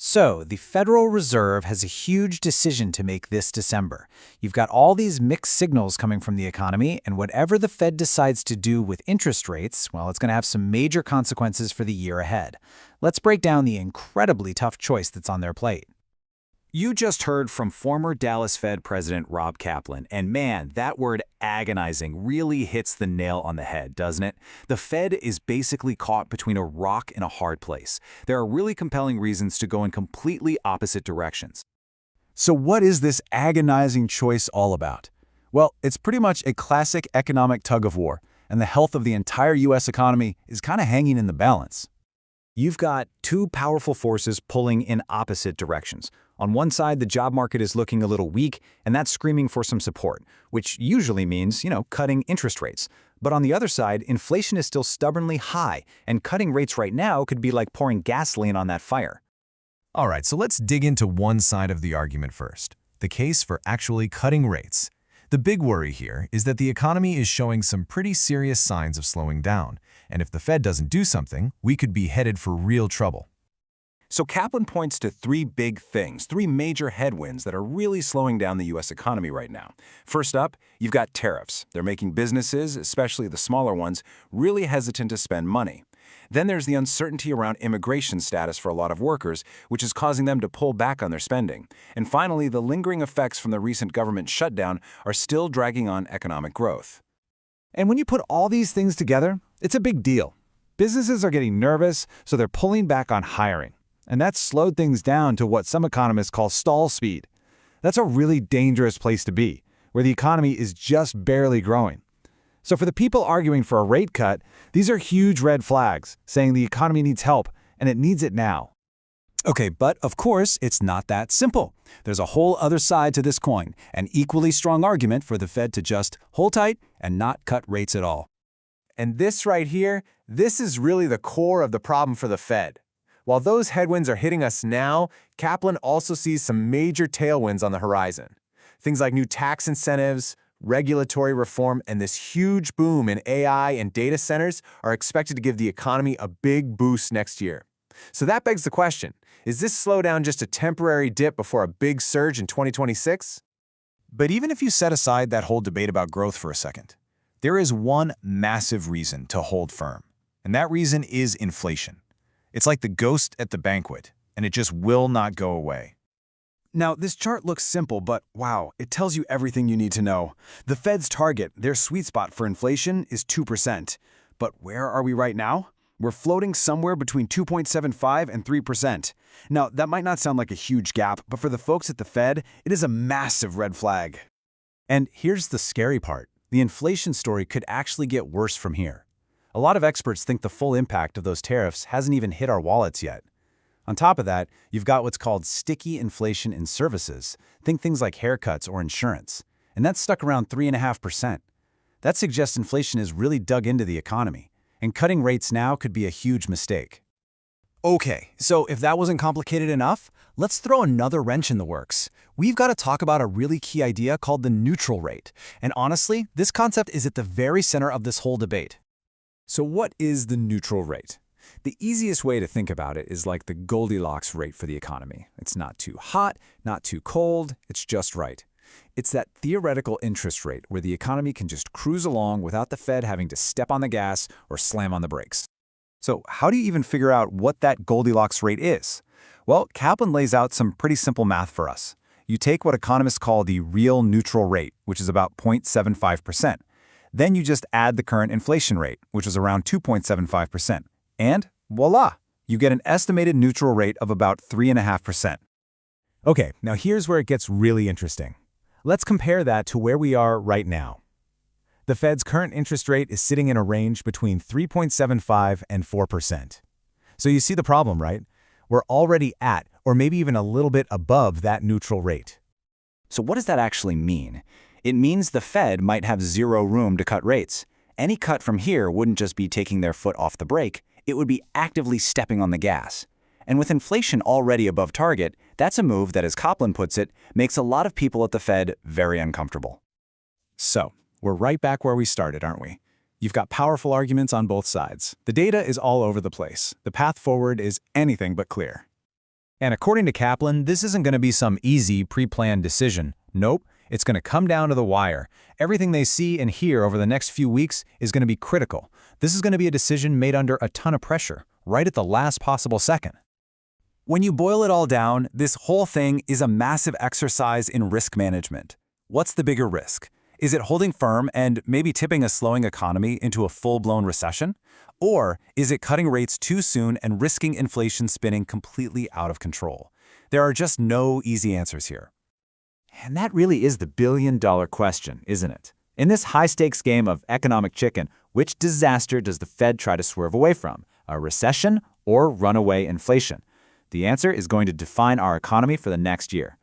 So, the Federal Reserve has a huge decision to make this December. You've got all these mixed signals coming from the economy, and whatever the Fed decides to do with interest rates, well, it's going to have some major consequences for the year ahead. Let's break down the incredibly tough choice that's on their plate. You just heard from former Dallas Fed President Rob Kaplan, and man, that word agonizing really hits the nail on the head, doesn't it? The Fed is basically caught between a rock and a hard place. There are really compelling reasons to go in completely opposite directions. So what is this agonizing choice all about? Well, it's pretty much a classic economic tug-of-war, and the health of the entire U.S. economy is kind of hanging in the balance. You've got two powerful forces pulling in opposite directions. On one side, the job market is looking a little weak, and that's screaming for some support, which usually means, cutting interest rates. But on the other side, inflation is still stubbornly high, and cutting rates right now could be like pouring gasoline on that fire. All right, so let's dig into one side of the argument first, the case for actually cutting rates. The big worry here is that the economy is showing some pretty serious signs of slowing down, and if the Fed doesn't do something, we could be headed for real trouble. So Kaplan points to three big things, three major headwinds that are really slowing down the U.S. economy right now. First up, you've got tariffs. They're making businesses, especially the smaller ones, really hesitant to spend money. Then there's the uncertainty around immigration status for a lot of workers, which is causing them to pull back on their spending. And finally, the lingering effects from the recent government shutdown are still dragging on economic growth. And when you put all these things together, it's a big deal. Businesses are getting nervous, so they're pulling back on hiring. And that's slowed things down to what some economists call stall speed. That's a really dangerous place to be, where the economy is just barely growing. So for the people arguing for a rate cut, these are huge red flags, saying the economy needs help, and it needs it now. Okay, but of course, it's not that simple. There's a whole other side to this coin, an equally strong argument for the Fed to just hold tight and not cut rates at all. And this right here, this is really the core of the problem for the Fed. While those headwinds are hitting us now, Kaplan also sees some major tailwinds on the horizon. Things like new tax incentives, regulatory reform, and this huge boom in AI and data centers are expected to give the economy a big boost next year. So that begs the question, is this slowdown just a temporary dip before a big surge in 2026? But even if you set aside that whole debate about growth for a second, there is one massive reason to hold firm, and that reason is inflation. It's like the ghost at the banquet, and it just will not go away. Now, this chart looks simple, but wow, it tells you everything you need to know. The Fed's target, their sweet spot for inflation, is 2%. But where are we right now? We're floating somewhere between 2.75 and 3%. Now, that might not sound like a huge gap, but for the folks at the Fed, it is a massive red flag. And here's the scary part. The inflation story could actually get worse from here. A lot of experts think the full impact of those tariffs hasn't even hit our wallets yet. On top of that, you've got what's called sticky inflation in services. Think things like haircuts or insurance. And that's stuck around 3.5%. That suggests inflation is really dug into the economy, and cutting rates now could be a huge mistake. Okay, so if that wasn't complicated enough, let's throw another wrench in the works. We've got to talk about a really key idea called the neutral rate. And honestly, this concept is at the very center of this whole debate. So what is the neutral rate? The easiest way to think about it is like the Goldilocks rate for the economy. It's not too hot, not too cold, it's just right. It's that theoretical interest rate where the economy can just cruise along without the Fed having to step on the gas or slam on the brakes. So how do you even figure out what that Goldilocks rate is? Well, Kaplan lays out some pretty simple math for us. You take what economists call the real neutral rate, which is about 0.75%. Then you just add the current inflation rate, which is around 2.75%. And voila, you get an estimated neutral rate of about 3.5%. Okay, now here's where it gets really interesting. Let's compare that to where we are right now. The Fed's current interest rate is sitting in a range between 3.75 and 4%. So you see the problem, right? We're already at, or maybe even a little bit above that neutral rate. So what does that actually mean? It means the Fed might have zero room to cut rates. Any cut from here wouldn't just be taking their foot off the brake, it would be actively stepping on the gas. And with inflation already above target, that's a move that, as Kaplan puts it, makes a lot of people at the Fed very uncomfortable. So, we're right back where we started, aren't we? You've got powerful arguments on both sides. The data is all over the place. The path forward is anything but clear. And according to Kaplan, this isn't going to be some easy, pre-planned decision. Nope, it's going to come down to the wire. Everything they see and hear over the next few weeks is going to be critical. This is going to be a decision made under a ton of pressure, right at the last possible second. When you boil it all down, this whole thing is a massive exercise in risk management. What's the bigger risk? Is it holding firm and maybe tipping a slowing economy into a full-blown recession? Or is it cutting rates too soon and risking inflation spinning completely out of control? There are just no easy answers here. And that really is the billion-dollar question, isn't it? In this high-stakes game of economic chicken, which disaster does the Fed try to swerve away from? A recession or runaway inflation? The answer is going to define our economy for the next year.